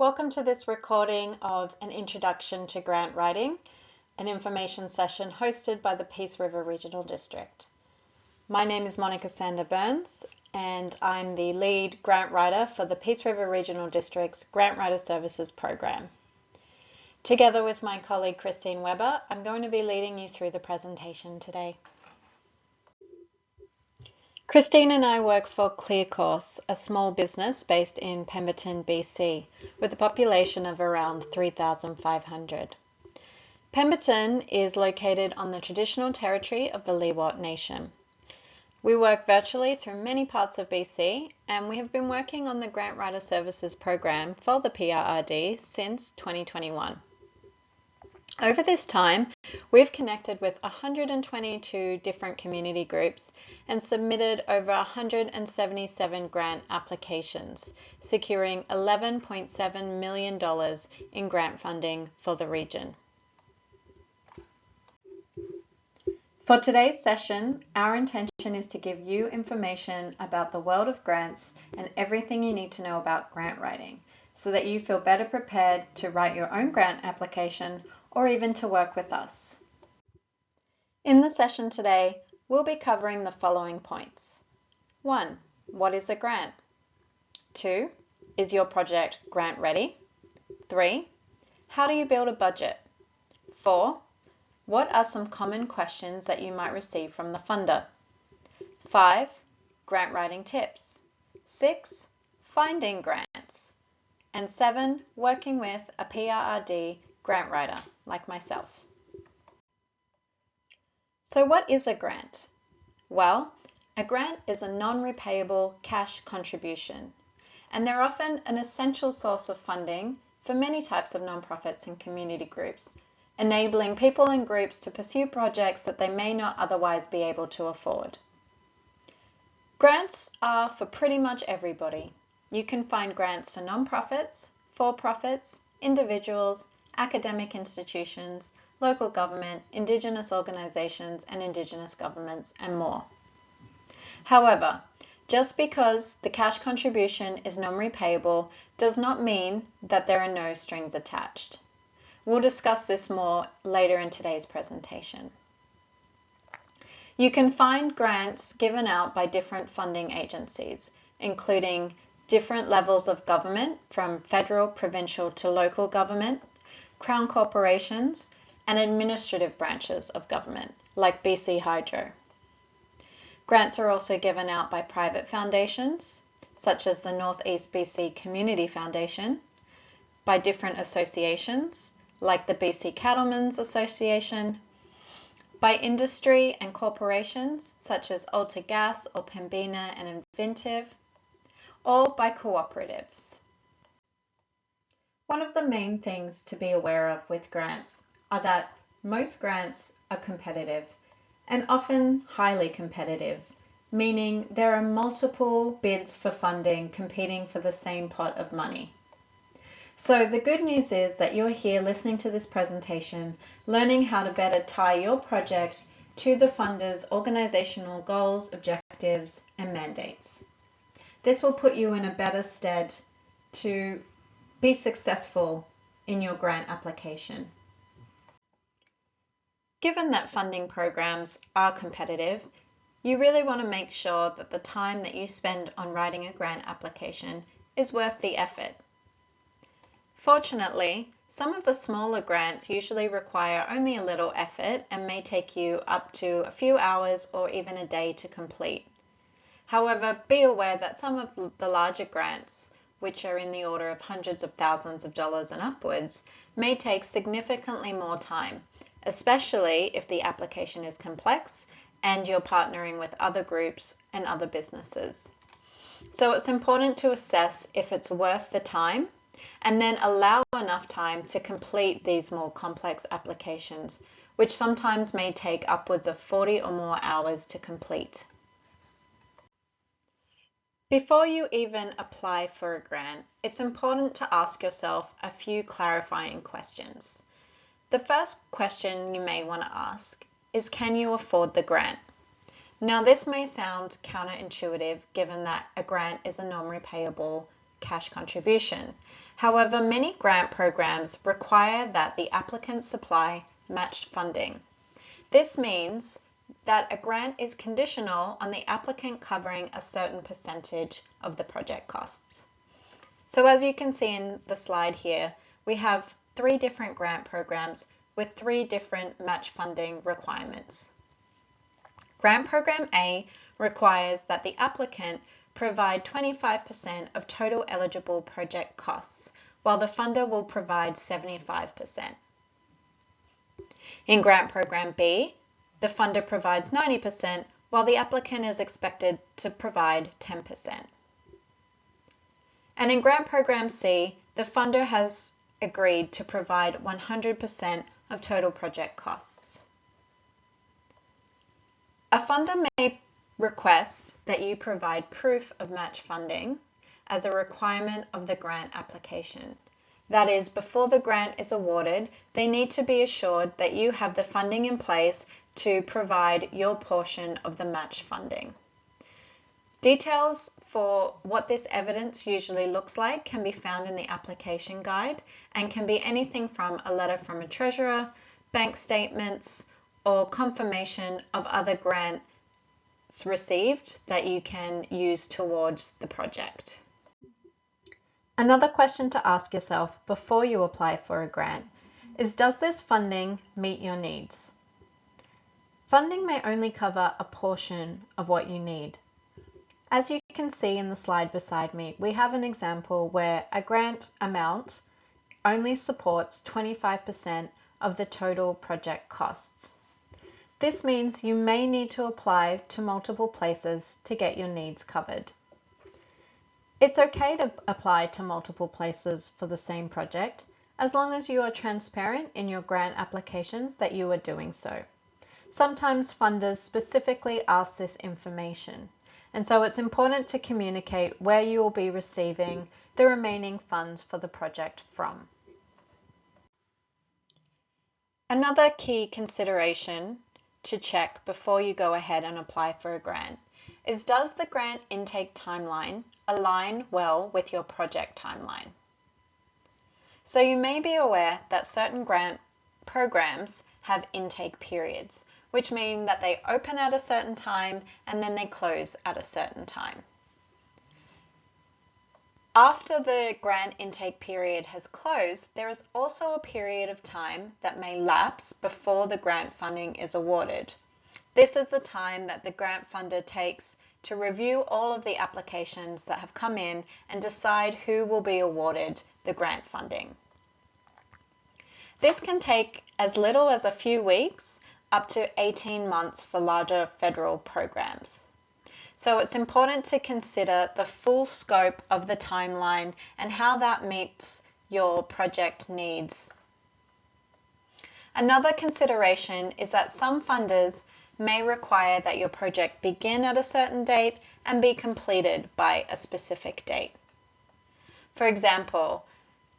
Welcome to this recording of an introduction to grant writing, an information session hosted by the Peace River Regional District. My name is Monica Sander Burns and I'm the lead grant writer for the Peace River Regional District's Grant Writer Services program. Together with my colleague Christine Weber, I'm going to be leading you through the presentation today. Christine and I work for ClearCourse, a small business based in Pemberton, BC, with a population of around 3,500. Pemberton is located on the traditional territory of the Leeward Nation. We work virtually through many parts of BC, and we have been working on the Grant Writer Services program for the PRRD since 2021. Over this time, we've connected with 122 different community groups and submitted over 177 grant applications, securing $11.7 million in grant funding for the region. For today's session, our intention is to give you information about the world of grants and everything you need to know about grant writing, so that you feel better prepared to write your own grant application or even to work with us. In the session today, we'll be covering the following points. 1. What is a grant? 2. Is your project grant ready? 3. How do you build a budget? 4. What are some common questions that you might receive from the funder? 5. Grant writing tips. 6. Finding grants. And 7. Working with a PRRD grant writer like myself. So what is a grant? Well, a grant is a non-repayable cash contribution, and they're often an essential source of funding for many types of nonprofits and community groups, enabling people and groups to pursue projects that they may not otherwise be able to afford. Grants are for pretty much everybody. You can find grants for nonprofits, for-profits, individuals, academic institutions, local government, Indigenous organisations and Indigenous governments, and more. However, just because the cash contribution is non-repayable does not mean that there are no strings attached. We'll discuss this more later in today's presentation. You can find grants given out by different funding agencies, including different levels of government from federal, provincial to local government, Crown corporations, and administrative branches of government, like BC Hydro. Grants are also given out by private foundations, such as the North East BC Community Foundation, by different associations, like the BC Cattlemen's Association, by industry and corporations, such as Alta Gas or Pembina and Inventive, or by cooperatives. One of the main things to be aware of with grants are that most grants are competitive and often highly competitive, meaning there are multiple bids for funding competing for the same pot of money. So the good news is that you're here listening to this presentation, learning how to better tie your project to the funder's organizational goals, objectives, and mandates. This will put you in a better stead to be successful in your grant application. Given that funding programs are competitive, you really want to make sure that the time that you spend on writing a grant application is worth the effort. Fortunately, some of the smaller grants usually require only a little effort and may take you up to a few hours or even a day to complete. However, be aware that some of the larger grants, which are in the order of hundreds of thousands of dollars and upwards, may take significantly more time, especially if the application is complex and you're partnering with other groups and other businesses. So it's important to assess if it's worth the time and then allow enough time to complete these more complex applications, which sometimes may take upwards of 40 or more hours to complete. Before you even apply for a grant, it's important to ask yourself a few clarifying questions. The first question you may want to ask is, can you afford the grant? Now, this may sound counterintuitive given that a grant is a non-repayable cash contribution. However, many grant programs require that the applicant supply matched funding. This means that a grant is conditional on the applicant covering a certain percentage of the project costs. So as you can see in the slide here, we have 3 different grant programs with 3 different match funding requirements. Grant Program A requires that the applicant provide 25% of total eligible project costs, while the funder will provide 75%. In Grant Program B, the funder provides 90%, while the applicant is expected to provide 10%. And in Grant Program C, the funder has agreed to provide 100% of total project costs. A funder may request that you provide proof of match funding as a requirement of the grant application. That is, before the grant is awarded, they need to be assured that you have the funding in place to provide your portion of the match funding. Details for what this evidence usually looks like can be found in the application guide and can be anything from a letter from a treasurer, bank statements, or confirmation of other grants received that you can use towards the project. Another question to ask yourself before you apply for a grant is, does this funding meet your needs? Funding may only cover a portion of what you need. As you can see in the slide beside me, we have an example where a grant amount only supports 25% of the total project costs. This means you may need to apply to multiple places to get your needs covered. It's okay to apply to multiple places for the same project, as long as you are transparent in your grant applications that you are doing so. Sometimes funders specifically ask this information, and so it's important to communicate where you will be receiving the remaining funds for the project from. Another key consideration to check before you go ahead and apply for a grant is, does the grant intake timeline align well with your project timeline? So you may be aware that certain grant programs have intake periods, which mean that they open at a certain time and then they close at a certain time. After the grant intake period has closed, there is also a period of time that may lapse before the grant funding is awarded. This is the time that the grant funder takes to review all of the applications that have come in and decide who will be awarded the grant funding. This can take as little as a few weeks up to 18 months for larger federal programs. So it's important to consider the full scope of the timeline and how that meets your project needs. Another consideration is that some funders may require that your project begin at a certain date and be completed by a specific date. For example,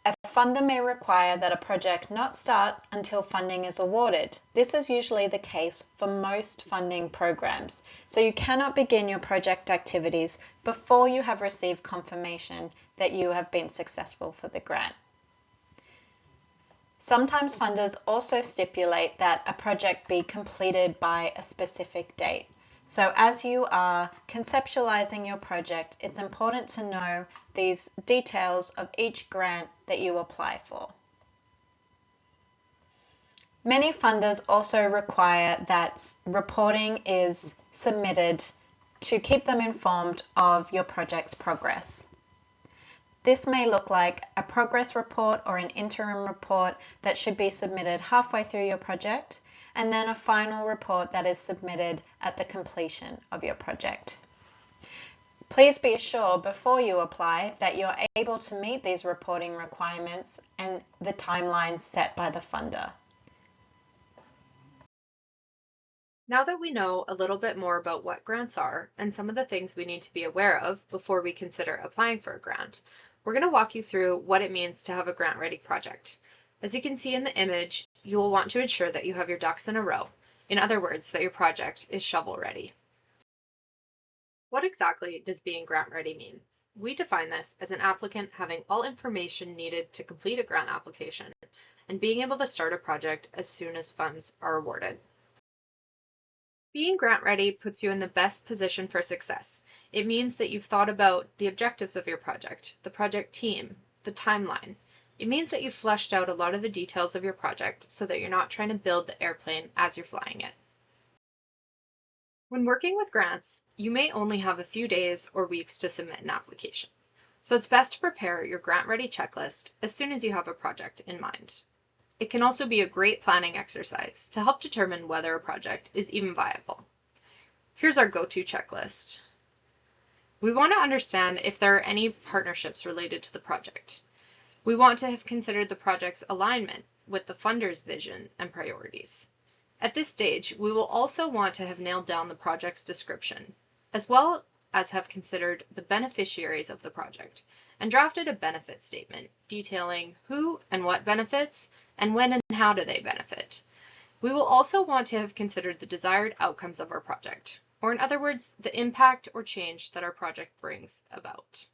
a funder may require that a project not start until funding is awarded. This is usually the case for most funding programs, so you cannot begin your project activities before you have received confirmation that you have been successful for the grant. Sometimes funders also stipulate that a project be completed by a specific date. So as you are conceptualizing your project, it's important to know these details of each grant that you apply for. Many funders also require that reporting is submitted to keep them informed of your project's progress. This may look like a progress report or an interim report that should be submitted halfway through your project, and then a final report that is submitted at the completion of your project. Please be assured before you apply that you're able to meet these reporting requirements and the timelines set by the funder. Now that we know a little bit more about what grants are and some of the things we need to be aware of before we consider applying for a grant, we're going to walk you through what it means to have a grant-ready project. As you can see in the image, you will want to ensure that you have your ducks in a row. In other words, that your project is shovel-ready. What exactly does being grant-ready mean? We define this as an applicant having all information needed to complete a grant application and being able to start a project as soon as funds are awarded. Being grant ready puts you in the best position for success. It means that you've thought about the objectives of your project, the project team, the timeline. It means that you've fleshed out a lot of the details of your project so that you're not trying to build the airplane as you're flying it. When working with grants, you may only have a few days or weeks to submit an application. So it's best to prepare your grant ready checklist as soon as you have a project in mind. It can also be a great planning exercise to help determine whether a project is even viable. Here's our go-to checklist. We want to understand if there are any partnerships related to the project. We want to have considered the project's alignment with the funder's vision and priorities. At this stage, we will also want to have nailed down the project's description, as well as have considered the beneficiaries of the project and drafted a benefit statement detailing who and what benefits and when and how do they benefit. We will also want to have considered the desired outcomes of our project, or in other words, the impact or change that our project brings about.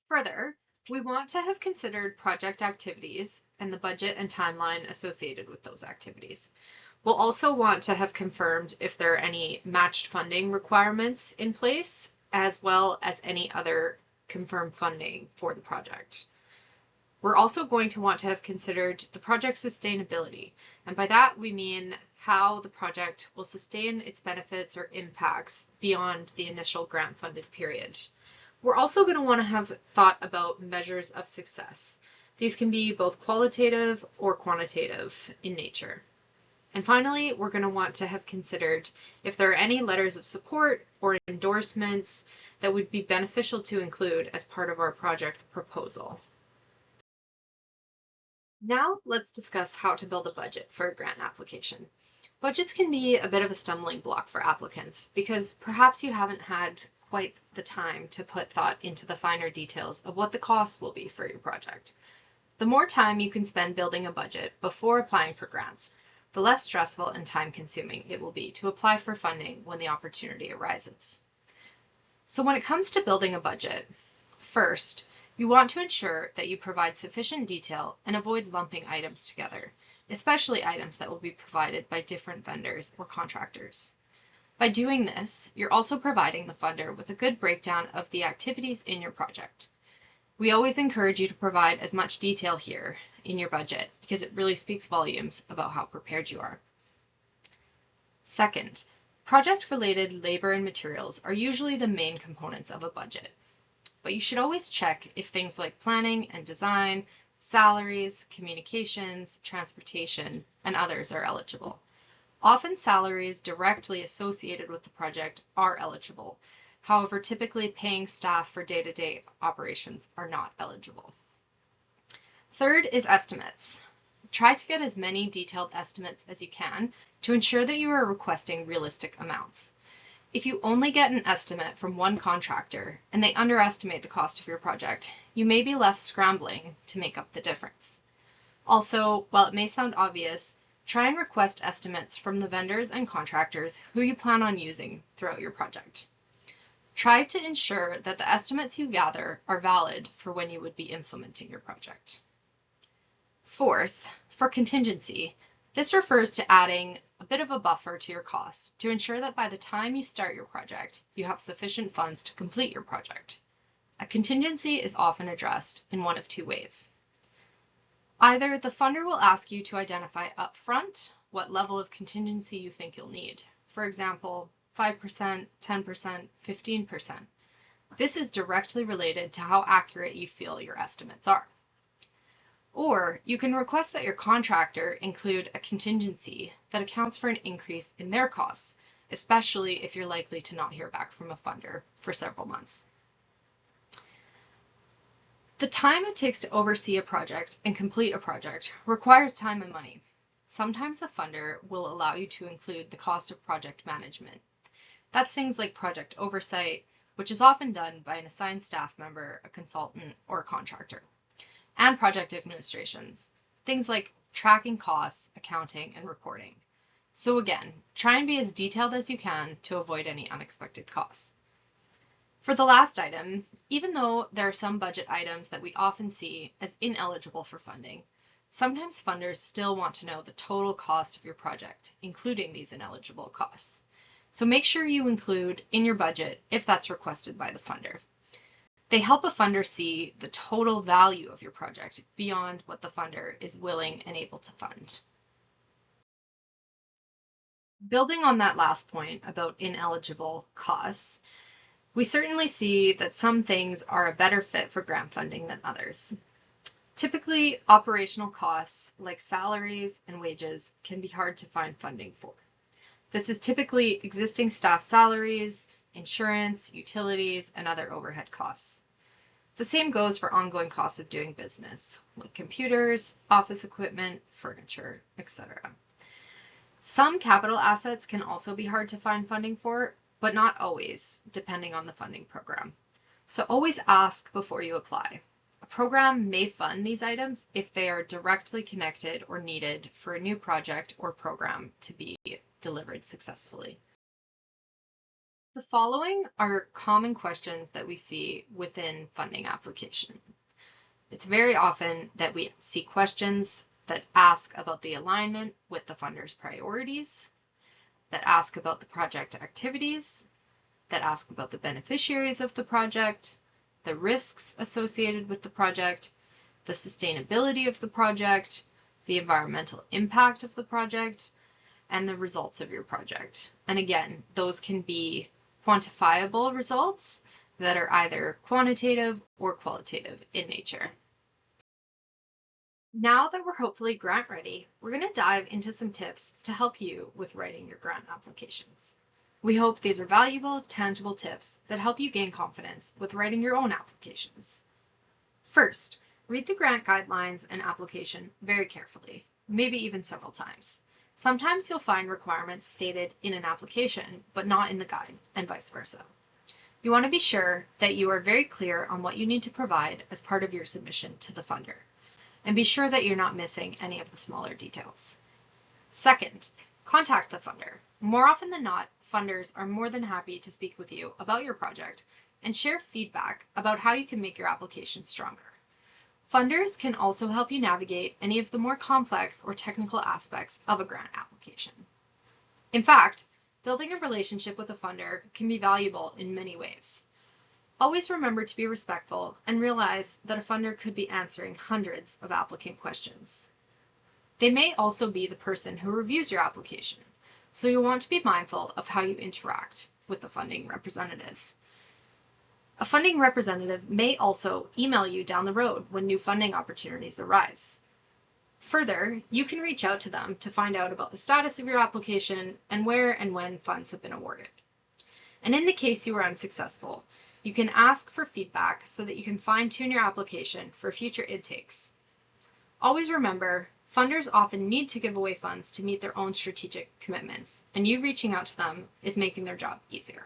Further, we want to have considered project activities and the budget and timeline associated with those activities. We'll also want to have confirmed if there are any matched funding requirements in place, as well as any other confirmed funding for the project. We're also going to want to have considered the project's sustainability, and by that we mean how the project will sustain its benefits or impacts beyond the initial grant-funded period. We're also going to want to have thought about measures of success. These can be both qualitative or quantitative in nature. And finally, we're going to want to have considered if there are any letters of support or endorsements that would be beneficial to include as part of our project proposal. Now let's discuss how to build a budget for a grant application. Budgets can be a bit of a stumbling block for applicants because perhaps you haven't had quite the time to put thought into the finer details of what the costs will be for your project. The more time you can spend building a budget before applying for grants, the less stressful and time-consuming it will be to apply for funding when the opportunity arises. So when it comes to building a budget, first, you want to ensure that you provide sufficient detail and avoid lumping items together, especially items that will be provided by different vendors or contractors. By doing this, you're also providing the funder with a good breakdown of the activities in your project. We always encourage you to provide as much detail here in your budget because it really speaks volumes about how prepared you are. Second, project-related labor and materials are usually the main components of a budget. But you should always check if things like planning and design, salaries, communications, transportation, and others are eligible. Often salaries directly associated with the project are eligible. However, typically paying staff for day-to-day operations are not eligible. Third is estimates. Try to get as many detailed estimates as you can to ensure that you are requesting realistic amounts. If you only get an estimate from one contractor and they underestimate the cost of your project, you may be left scrambling to make up the difference. Also, while it may sound obvious, try and request estimates from the vendors and contractors who you plan on using throughout your project. Try to ensure that the estimates you gather are valid for when you would be implementing your project. Fourth, for contingency, this refers to adding a bit of a buffer to your costs to ensure that by the time you start your project, you have sufficient funds to complete your project. A contingency is often addressed in one of two ways. Either the funder will ask you to identify upfront what level of contingency you think you'll need. For example, 5%, 10%, 15%. This is directly related to how accurate you feel your estimates are. Or you can request that your contractor include a contingency that accounts for an increase in their costs, especially if you're likely to not hear back from a funder for several months. The time it takes to oversee a project and complete a project requires time and money. Sometimes a funder will allow you to include the cost of project management. That's things like project oversight, which is often done by an assigned staff member, a consultant, or a contractor. And project administrations, things like tracking costs, accounting, and reporting. So again, try and be as detailed as you can to avoid any unexpected costs. For the last item, even though there are some budget items that we often see as ineligible for funding, sometimes funders still want to know the total cost of your project, including these ineligible costs. So make sure you include in your budget if that's requested by the funder. They help a funder see the total value of your project beyond what the funder is willing and able to fund. Building on that last point about ineligible costs, we certainly see that some things are a better fit for grant funding than others. Typically, operational costs like salaries and wages can be hard to find funding for. This is typically existing staff salaries, insurance, utilities, and other overhead costs. The same goes for ongoing costs of doing business, like computers, office equipment, furniture, etc. Some capital assets can also be hard to find funding for, but not always, depending on the funding program. So always ask before you apply. A program may fund these items if they are directly connected or needed for a new project or program to be delivered successfully. The following are common questions that we see within funding application. It's very often that we see questions that ask about the alignment with the funder's priorities, that ask about the project activities, that ask about the beneficiaries of the project, the risks associated with the project, the sustainability of the project, the environmental impact of the project, and the results of your project. And again, those can be quantifiable results that are either quantitative or qualitative in nature. Now that we're hopefully grant ready, we're going to dive into some tips to help you with writing your grant applications. We hope these are valuable, tangible tips that help you gain confidence with writing your own applications. First, read the grant guidelines and application very carefully, maybe even several times. Sometimes you'll find requirements stated in an application, but not in the guide, and vice versa. You want to be sure that you are very clear on what you need to provide as part of your submission to the funder, and be sure that you're not missing any of the smaller details. Second, contact the funder. More often than not, funders are more than happy to speak with you about your project and share feedback about how you can make your application stronger. Funders can also help you navigate any of the more complex or technical aspects of a grant application. In fact, building a relationship with a funder can be valuable in many ways. Always remember to be respectful and realize that a funder could be answering hundreds of applicant questions. They may also be the person who reviews your application, so you'll want to be mindful of how you interact with the funding representative. A funding representative may also email you down the road when new funding opportunities arise. Further, you can reach out to them to find out about the status of your application and where and when funds have been awarded. And in the case you are unsuccessful, you can ask for feedback so that you can fine-tune your application for future intakes. Always remember, funders often need to give away funds to meet their own strategic commitments, and you reaching out to them is making their job easier.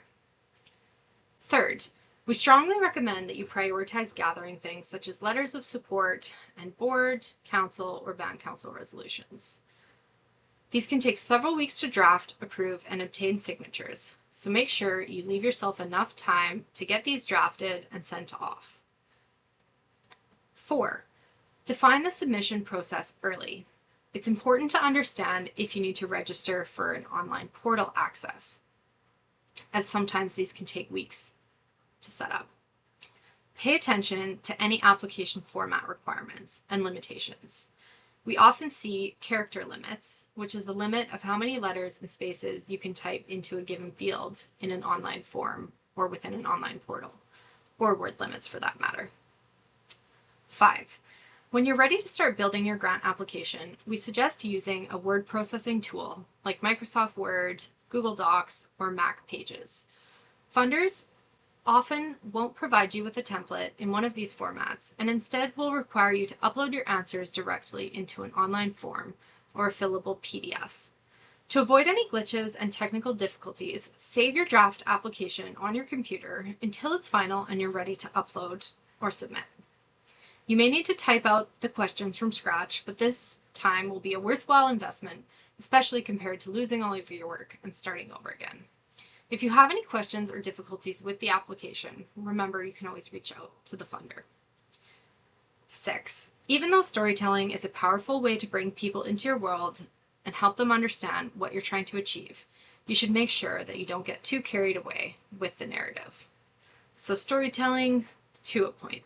Third, we strongly recommend that you prioritize gathering things such as letters of support and board, council, or band council resolutions. These can take several weeks to draft, approve, and obtain signatures, so make sure you leave yourself enough time to get these drafted and sent off. 4. Define the submission process early. It's important to understand if you need to register for an online portal access, as sometimes these can take weeks to set up. Pay attention to any application format requirements and limitations. We often see character limits, which is the limit of how many letters and spaces you can type into a given field in an online form or within an online portal, or word limits for that matter. 5. When you're ready to start building your grant application, we suggest using a word processing tool like Microsoft Word, Google Docs, or Mac Pages. Funders often won't provide you with a template in one of these formats, and instead will require you to upload your answers directly into an online form or a fillable PDF. To avoid any glitches and technical difficulties, save your draft application on your computer until it's final and you're ready to upload or submit. You may need to type out the questions from scratch, but this time will be a worthwhile investment, especially compared to losing all of your work and starting over again. If you have any questions or difficulties with the application, remember you can always reach out to the funder. 6. Even though storytelling is a powerful way to bring people into your world and help them understand what you're trying to achieve, you should make sure that you don't get too carried away with the narrative. So storytelling to a point.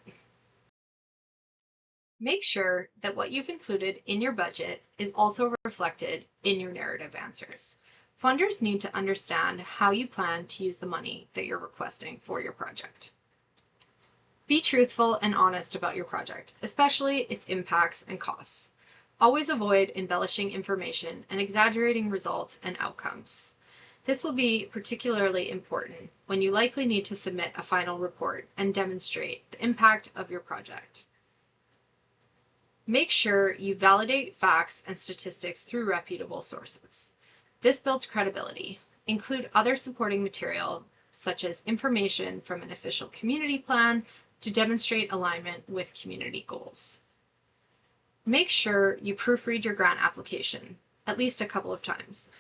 Make sure that what you've included in your budget is also reflected in your narrative answers. Funders need to understand how you plan to use the money that you're requesting for your project. Be truthful and honest about your project, especially its impacts and costs. Always avoid embellishing information and exaggerating results and outcomes. This will be particularly important when you likely need to submit a final report and demonstrate the impact of your project. Make sure you validate facts and statistics through reputable sources. This builds credibility. Include other supporting material, such as information from an official community plan, to demonstrate alignment with community goals. Make sure you proofread your grant application at least a couple of times,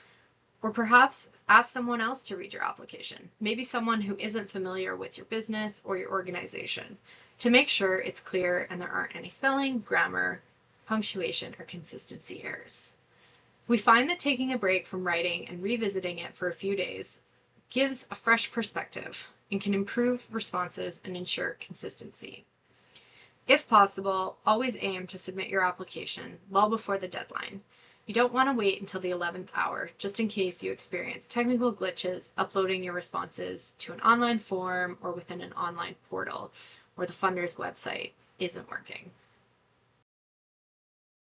or perhaps ask someone else to read your application, maybe someone who isn't familiar with your business or your organization, to make sure it's clear and there aren't any spelling, grammar, punctuation, or consistency errors. We find that taking a break from writing and revisiting it for a few days gives a fresh perspective and can improve responses and ensure consistency. If possible, always aim to submit your application well before the deadline. You don't want to wait until the 11th hour, just in case you experience technical glitches uploading your responses to an online form or within an online portal where the funder's website isn't working.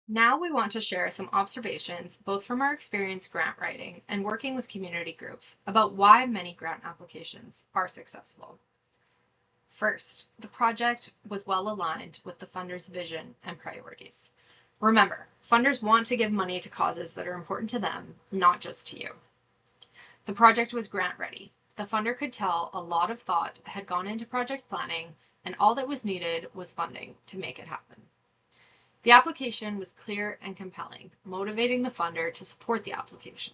Now we want to share some observations, both from our experience grant writing and working with community groups, about why many grant applications are successful. First, the project was well aligned with the funder's vision and priorities. Remember, funders want to give money to causes that are important to them, not just to you. The project was grant ready. The funder could tell a lot of thought had gone into project planning, and all that was needed was funding to make it happen. The application was clear and compelling, motivating the funder to support the application.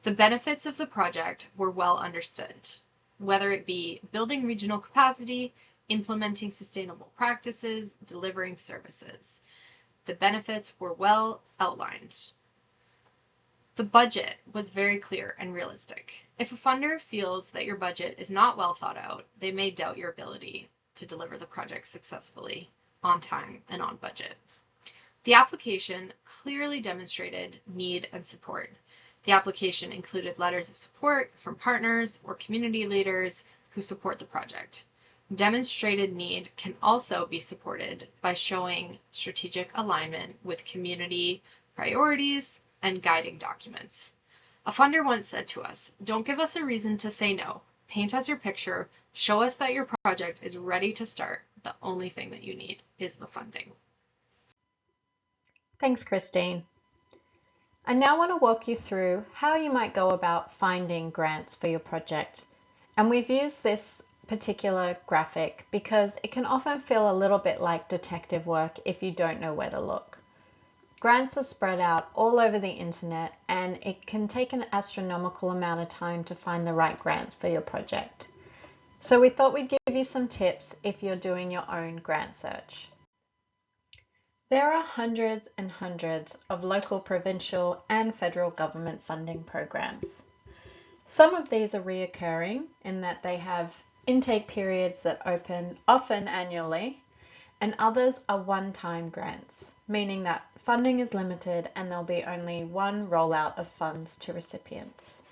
The benefits of the project were well understood, whether it be building regional capacity, implementing sustainable practices, delivering services. The benefits were well outlined. The budget was very clear and realistic. If a funder feels that your budget is not well thought out, they may doubt your ability to deliver the project successfully, on time, and on budget. The application clearly demonstrated need and support. The application included letters of support from partners or community leaders who support the project. Demonstrated need can also be supported by showing strategic alignment with community priorities and guiding documents. A funder once said to us, "Don't give us a reason to say no. Paint us your picture, show us that your project is ready to start. The only thing that you need is the funding." Thanks, Christine. I now want to walk you through how you might go about finding grants for your project. And we've used this particular graphic because it can often feel a little bit like detective work if you don't know where to look. Grants are spread out all over the internet, and it can take an astronomical amount of time to find the right grants for your project. So we thought we'd give you some tips if you're doing your own grant search. There are hundreds and hundreds of local, provincial, and federal government funding programs. Some of these are reoccurring in that they have intake periods that open often annually, and others are one-time grants, meaning that funding is limited and there'll be only one rollout of funds to recipients.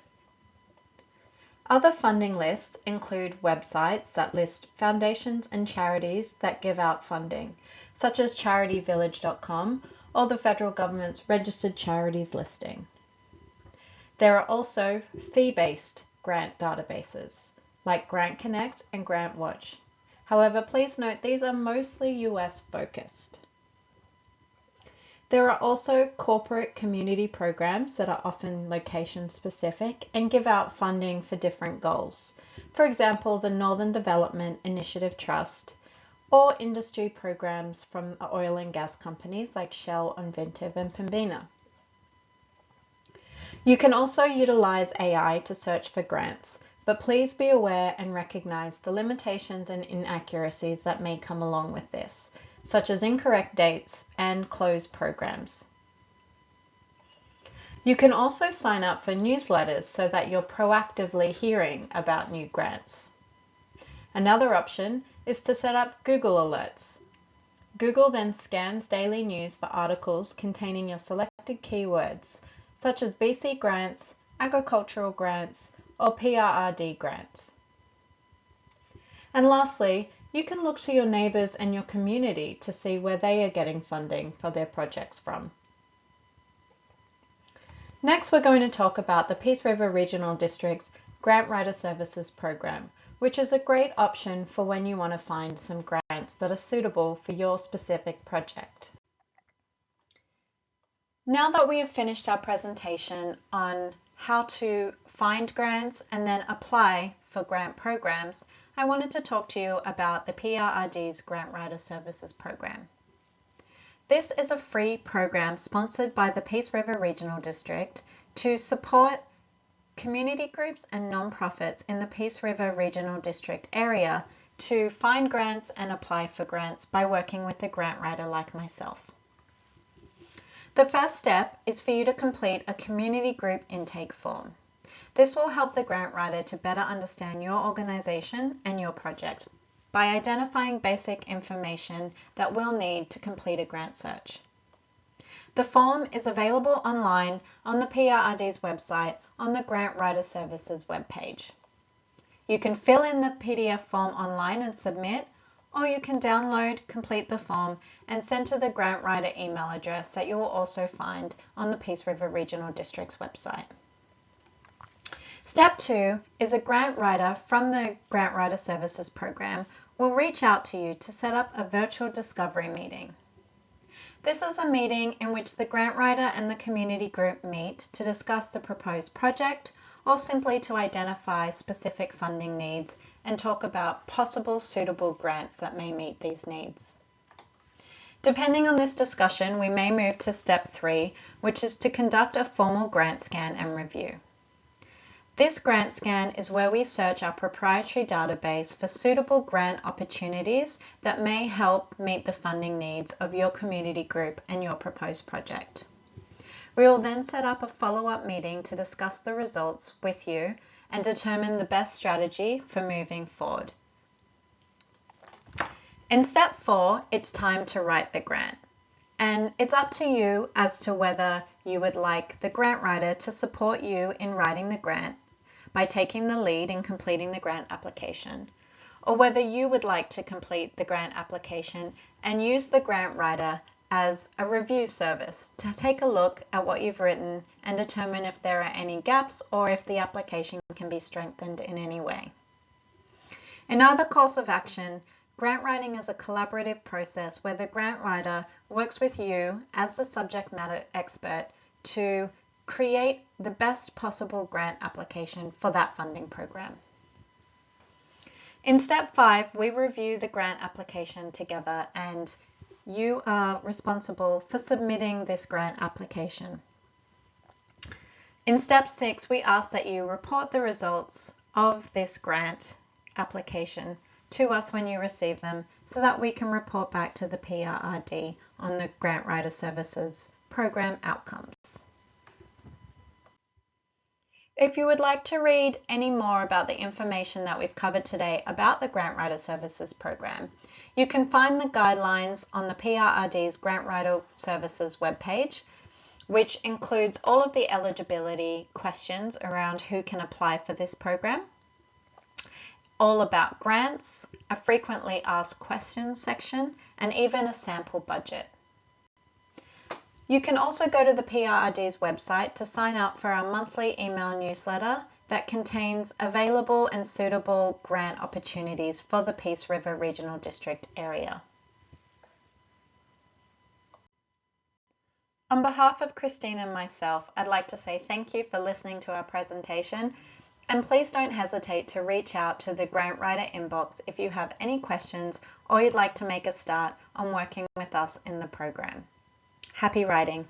Other funding lists include websites that list foundations and charities that give out funding, such as charityvillage.com or the federal government's registered charities listing. There are also fee-based grant databases, like Grant Connect and Grant Watch. However, please note these are mostly US focused. There are also corporate community programs that are often location specific and give out funding for different goals. For example, the Northern Development Initiative Trust, or industry programs from oil and gas companies like Shell, Inventive, and Pembina. You can also utilize AI to search for grants, but please be aware and recognize the limitations and inaccuracies that may come along with this, such as incorrect dates and closed programs. You can also sign up for newsletters so that you're proactively hearing about new grants. Another option is to set up Google Alerts. Google then scans daily news for articles containing your selected keywords, such as BC grants, agricultural grants, or PRRD grants. And lastly, you can look to your neighbours and your community to see where they are getting funding for their projects from. Next, we're going to talk about the Peace River Regional District's Grant Writer Services Program, which is a great option for when you want to find some grants that are suitable for your specific project. Now that we have finished our presentation on how to find grants and then apply for grant programs, I wanted to talk to you about the PRRD's Grant Writer Services Program. This is a free program sponsored by the Peace River Regional District to support community groups and nonprofits in the Peace River Regional District area to find grants and apply for grants by working with a grant writer like myself. The first step is for you to complete a community group intake form. This will help the grant writer to better understand your organization and your project by identifying basic information that we'll need to complete a grant search. The form is available online on the PRRD's website on the Grant Writer Services webpage. You can fill in the PDF form online and submit, or you can download, complete the form, and send to the grant writer email address that you will also find on the Peace River Regional District's website. Step 2 is a grant writer from the Grant Writer Services Program will reach out to you to set up a virtual discovery meeting. This is a meeting in which the grant writer and the community group meet to discuss the proposed project or simply to identify specific funding needs and talk about possible suitable grants that may meet these needs. Depending on this discussion, we may move to step 3, which is to conduct a formal grant scan and review. This grant scan is where we search our proprietary database for suitable grant opportunities that may help meet the funding needs of your community group and your proposed project. We will then set up a follow-up meeting to discuss the results with you and determine the best strategy for moving forward. In step 4, it's time to write the grant. And it's up to you as to whether you would like the grant writer to support you in writing the grant by taking the lead in completing the grant application, or whether you would like to complete the grant application and use the grant writer as a review service to take a look at what you've written and determine if there are any gaps or if the application can be strengthened in any way. In either course of action, grant writing is a collaborative process where the grant writer works with you as the subject matter expert to create the best possible grant application for that funding program. In step 5, we review the grant application together and you are responsible for submitting this grant application. In step 6, we ask that you report the results of this grant application to us when you receive them so that we can report back to the PRRD on the Grant Writer Services Program outcomes. If you would like to read any more about the information that we've covered today about the Grant Writer Services Program, you can find the guidelines on the PRRD's Grant Writer Services webpage, which includes all of the eligibility questions around who can apply for this program, all about grants, a frequently asked questions section, and even a sample budget. You can also go to the PRRD's website to sign up for our monthly email newsletter that contains available and suitable grant opportunities for the Peace River Regional District area. On behalf of Christine and myself, I'd like to say thank you for listening to our presentation, and please don't hesitate to reach out to the Grant Writer inbox if you have any questions or you'd like to make a start on working with us in the program. Happy writing!